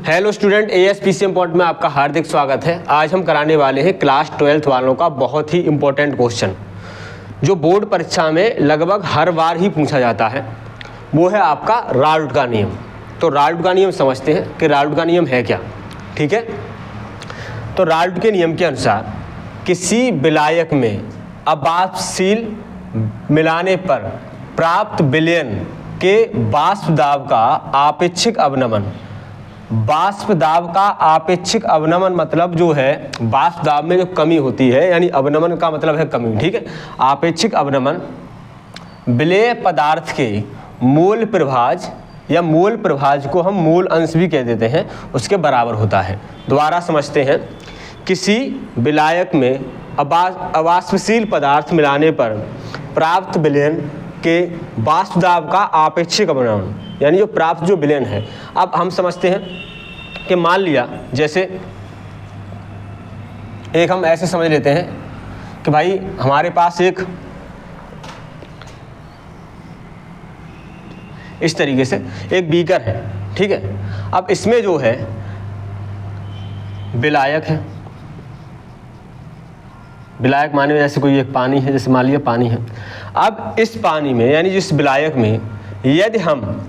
Hello student, ASPCM point में आपका हार्दिक स्वागत है। आज हम कराने वाले हैं क्लास 12th वालों का बहुत ही इम्पोर्टेंट क्वेश्चन जो बोर्ड परीक्षा में लगभग हर बार ही पूछा जाता है। वो है आपका राल्ट का नियम। तो राल्ट का नियम समझते हैं कि राल्ट का नियम है क्या। ठीक है, तो राल्ट के नियम के अनुसार किसी विलायक में अबाष्पशील मिलाने पर प्राप्त विलयन के वाष्प दाब का आपेक्षिक अवनमन। वाष्प दाब का आपेक्षिक अवनमन मतलब जो है वाष्प दाब में जो कमी होती है, यानी अवनमन का मतलब है कमी। ठीक है, आपेक्षिक अवनमन विलेय पदार्थ के मोल प्रभाज या मोल प्रभाज को हम मोल अंश भी कह देते हैं, उसके बराबर होता है। दोबारा समझते हैं, किसी विलायक में अबाष्पशील पदार्थ मिलाने पर प्राप्त विलयन के वाष्प दाब का आपेक्षिक अवनमन, यानी जो प्राप्त जो विलयन है। अब हम समझते हैं कि मान लिया जैसे एक हम ऐसे समझ लेते हैं कि भाई हमारे पास एक इस तरीके से एक बीकर है। ठीक है, अब इसमें जो है विलायक है। विलायक माने में जैसे कोई एक पानी है, जैसे मान लिया पानी है। अब इस पानी में यानी जिस विलायक में यदि हम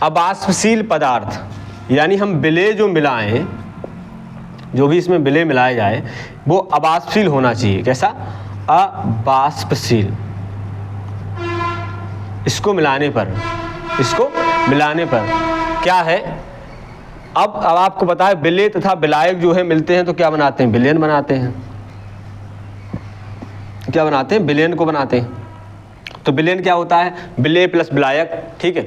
अबाष्पशील पदार्थ यानी हम विलेय जो मिलाएं, जो भी इसमें विलेय मिलाया जाए वो अबाष्पशील होना चाहिए। कैसा? अबाष्पशील। इसको मिलाने पर क्या है, अब आपको पता है विलेय तथा विलायक जो है मिलते हैं तो क्या बनाते हैं? विलयन बनाते हैं। क्या बनाते हैं? विलयन को बनाते हैं। तो विलयन क्या होता है? विलेय प्लस विलायक। ठीक है,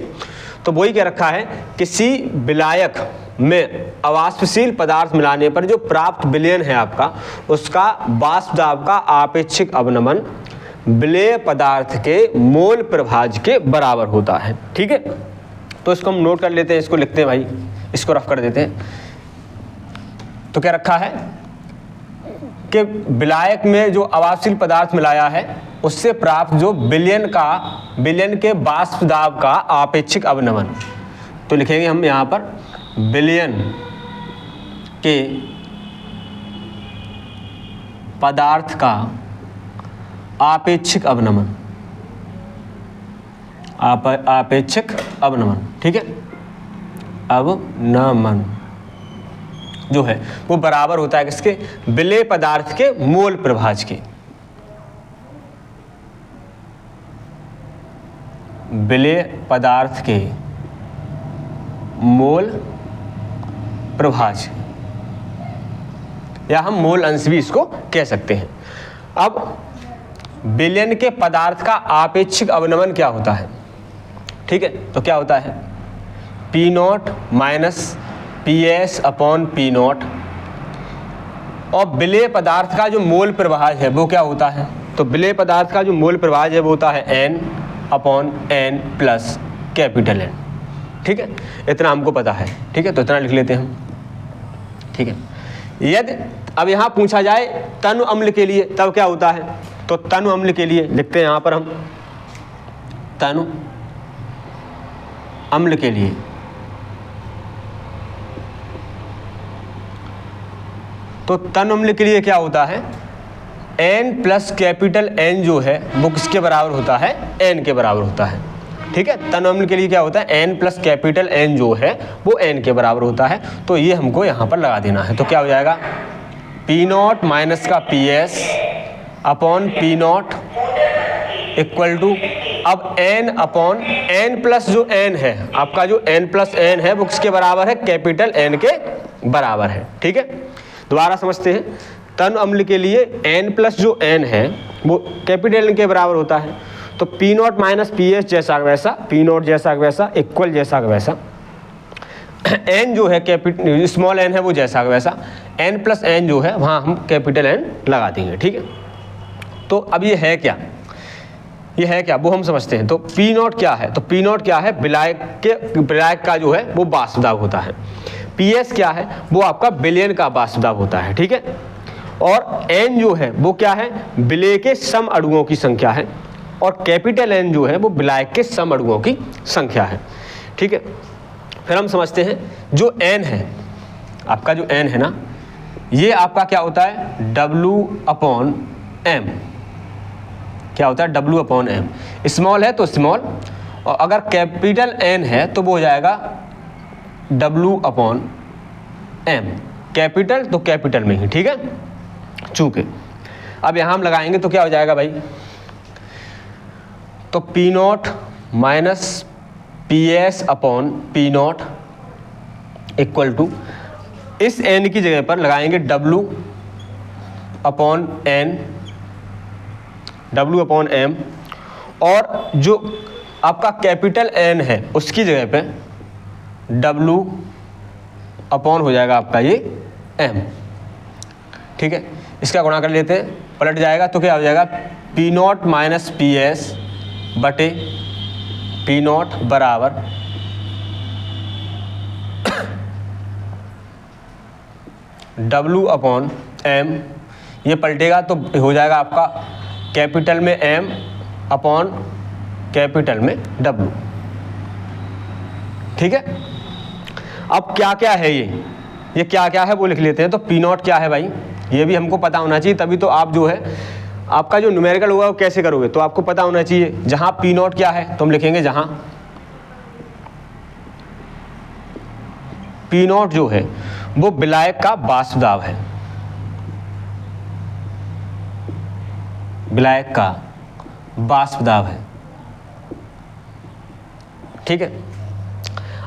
तो वही क्या रखा है, किसी विलायक में अबाष्पशील पदार्थ मिलाने पर जो प्राप्त विलयन है आपका, उसका वाष्प दाब का आपेक्षिक अवनमन विलेय पदार्थ के मोल प्रभाज के बराबर होता है। ठीक है, तो इसको हम नोट कर लेते हैं, इसको लिखते हैं भाई, इसको रफ कर देते हैं। तो क्या रखा है कि विलायक में जो अबाष्पशील पदार्थ मिलाया है उससे प्राप्त जो विलयन के वाष्प दाब का आपेक्षिक अवनमन, तो लिखेंगे हम यहाँ पर विलयन के पदार्थ का आपेक्षिक अवनमन, आपेक्षिक अवनमन। ठीक है, अवनमन जो है वो बराबर होता है किसके? विलेय पदार्थ के मोल प्रभाज के। विलेय पदार्थ के मोल प्रभाज, या हम मोल अंश भी इसको कह सकते हैं। अब विलयन के पदार्थ का आपेक्षिक अवनमन क्या होता है? ठीक है, तो क्या होता है? P0 minus PS upon P0। और विलेय पदार्थ का जो मोल प्रभाज है वो क्या होता है? तो विलेय पदार्थ का जो मोल प्रभाज है वो होता है N upon N plus capital N। ठीक है, इतना हमको पता है। ठीक है, तो इतना लिख लेते हैं हम। ठीक है, यदि अब यहाँ पूछा जाए तनु अम्ल के लिए तब क्या होता है, तो तनु अम्ल के लिए लिखते हैं यहाँ पर हम तनु अम्ल के लिए। तो तनु अम्ल के लिए क्या होता है? N प्लस कैपिटल N जो है वो किसके बराबर होता है? N के बराबर होता है। ठीक है, तनु अम्ल के लिए क्या होता है? N प्लस कैपिटल N जो है वो N के बराबर होता है। तो ये हमको यहाँ पर लगा देना है। तो क्या हो जाएगा? P0 माइनस का PS upon P0 equal to, अब N अपॉन N प्लस जो N है आपका, जो N प्लस N है वो किसके बराबर है? कैपिटल N के बराबर है। ठीक है, दोबारा समझते हैं, तनु अम्ल के लिए N प्लस जो N है वो कैपिटल N के बराबर होता है। तो P0 माइनस PS जैसा वैसा, P0 जैसा वैसा, इक्वल जैसा वैसा, N जो है कैपिटल स्मॉल n है वो जैसा वैसा, N प्लस N जो है वहाँ हम कैपिटल N लगा देंगे। ठीक है, तो अब ये है क्या? ये है क्या वो हम समझते हैं। तो P0 क्या है? तो P0 क्या है? विलायक का जो है वो वाष्प दाब होता है। PS क्या है? वो आपका विलयन का वाष्प दाब होता है। ठीक है, और N जो है वो क्या है? विलेय के सम अणुओं की संख्या है, और कैपिटल N जो है वो विलायक के सम अणुओं की संख्या है। ठीक है, फिर हम समझते हैं जो N है आपका जो n है ना, ये आपका क्या होता है W/m, क्या होता है W/m। स्मॉल है तो स्मॉल, और अगर कैपिटल N है तो वो हो जाएगा W/m, कैपिटल तो कैपिटल में ही, ठीक है। चूंकि अब यहाँ हम लगाएंगे तो क्या हो जाएगा भाई, तो P0 minus PS/P0 equal to, इस n की जगह पर लगाएंगे W/m, और जो आपका कैपिटल N है उसकी जगह पे W/ हो जाएगा आपका ये m, ठीक है। इसका गुणा कर लेते हैं, पलट जाएगा तो क्या हो जाएगा P0 माइनस PS बटे P0 बराबर W/m, ये पलटेगा तो हो जाएगा आपका कैपिटल में M अपॉन कैपिटल में W, ठीक है। अब क्या क्या है ये क्या क्या है वो लिख लेते हैं। तो P0 क्या है भाई, ये भी हमको पता होना चाहिए, तभी तो आप जो है आपका जो न्यूमेरिकल होगा वो कैसे करोगे, तो आपको पता होना चाहिए। जहां P0 क्या है तो हम लिखेंगे, जहां P0 जो है वो विलायक का वाष्प दाब है, विलायक का वाष्प दाब है, ठीक है।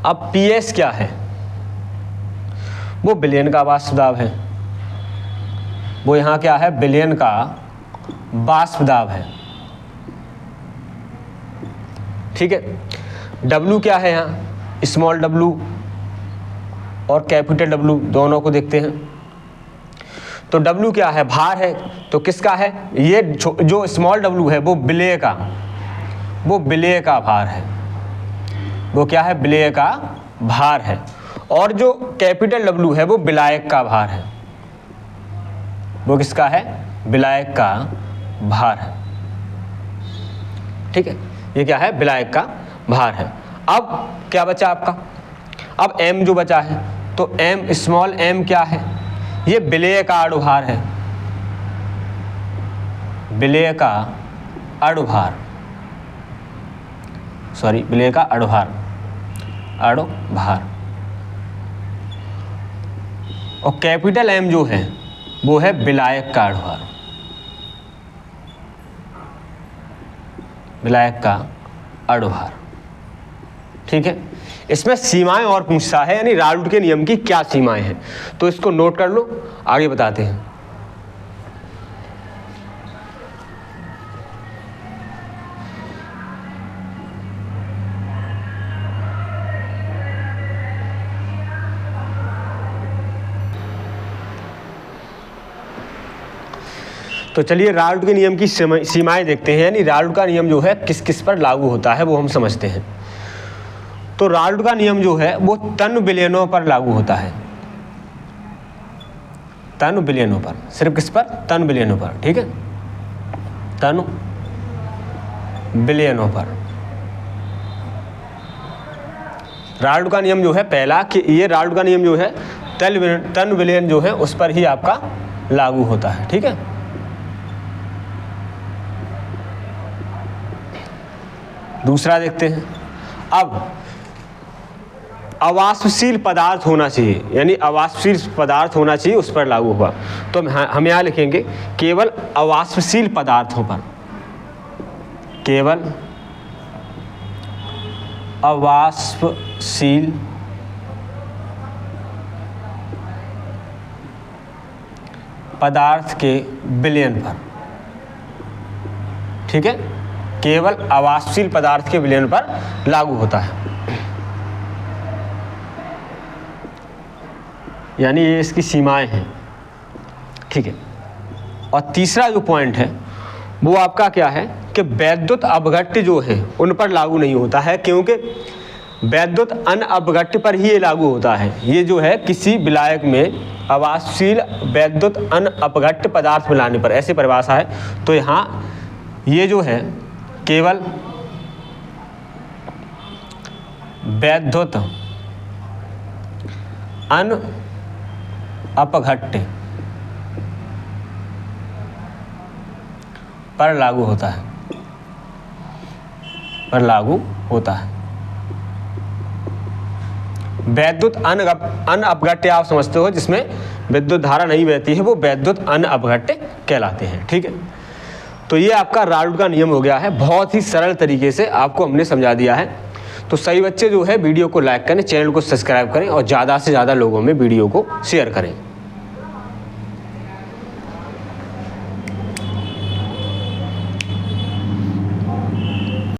अब PS क्या है, वो विलयन का वाष्प दाब है, वो यहाँ क्या है विलयन का वाष्प दाब है, ठीक है। W क्या है, यहाँ स्मॉल w और कैपिटल W दोनों को देखते हैं। तो W क्या है, भार है, तो किसका है, ये जो स्मॉल w है वो विलेय का भार है, वो क्या है विलेय का भार है, और जो कैपिटल W है वो विलायक का भार है, वो किसका है विलायक का भार है, ठीक है। ये क्या है विलायक का भार है। अब क्या बचा आपका, अब M जो बचा है, तो M स्मॉल m क्या है, ये विलेय का अणुभार है, विलेय का अणुभार, सॉरी विलेय का अणुभार, और कैपिटल M जो है वो है विलायक का अणुभार, विलायक का अणुभार, ठीक है। इसमें सीमाएं और पूछता है, यानी राल्ड के नियम की क्या सीमाएं हैं, तो इसको नोट कर लो, आगे बताते हैं। तो चलिए राल्ड के नियम की सीमाएं देखते हैं, यानी राल्ड का नियम जो है किस किस पर लागू होता है वो हम समझते हैं। तो राल्ड का नियम जो है वो तन विलयनों पर लागू होता है, तन विलयनों पर, सिर्फ किस पर, तन विलयनों पर, ठीक है, तन विलयनों पर। राल्ड का नियम जो है पहला कि ये राल्ड का नियम जो है तन विलयन जो है उस पर ही आपका लागू होता है, ठीक है। दूसरा देखते हैं, अब अवाष्पशील पदार्थ होना चाहिए, यानी अवाष्पशील पदार्थ होना चाहिए उस पर लागू हुआ, तो हम यहाँ लिखेंगे केवल अवाष्पशील पदार्थों पर, केवल अवाष्पशील पदार्थ के विलयन पर, ठीक है, केवल अवाष्पशील पदार्थ के विलयन पर लागू होता है, यानी ये इसकी सीमाएं हैं, ठीक है। और तीसरा जो पॉइंट है वो आपका क्या है कि वैद्युत अपघट्य जो है उन पर लागू नहीं होता है, क्योंकि वैद्युत अनअपघट्य पर ही ये लागू होता है। ये जो है किसी विलायक में अवाष्पशील वैद्युत अनअपघट्य पदार्थ मिलाने पर, ऐसे परिभाषा है। तो यहाँ ये जो है केवल वैद्युत अपघट्य पर लागू होता है, पर लागू होता है। वैद्युत अनअपघट्य आप समझते हो, जिसमें विद्युत धारा नहीं बहती है, वो वैद्युत अनअपघट्य कहलाते हैं। ठीक है, तो ये आपका राउल्ट का नियम हो गया है। बहुत ही सरल तरीके से आपको हमने समझा दिया है। तो सही बच्चे जो है वीडियो को लाइक करें, चैनल को सब्सक्राइब करें और ज़्यादा से ज़्यादा लोगों में वीडियो को शेयर करें।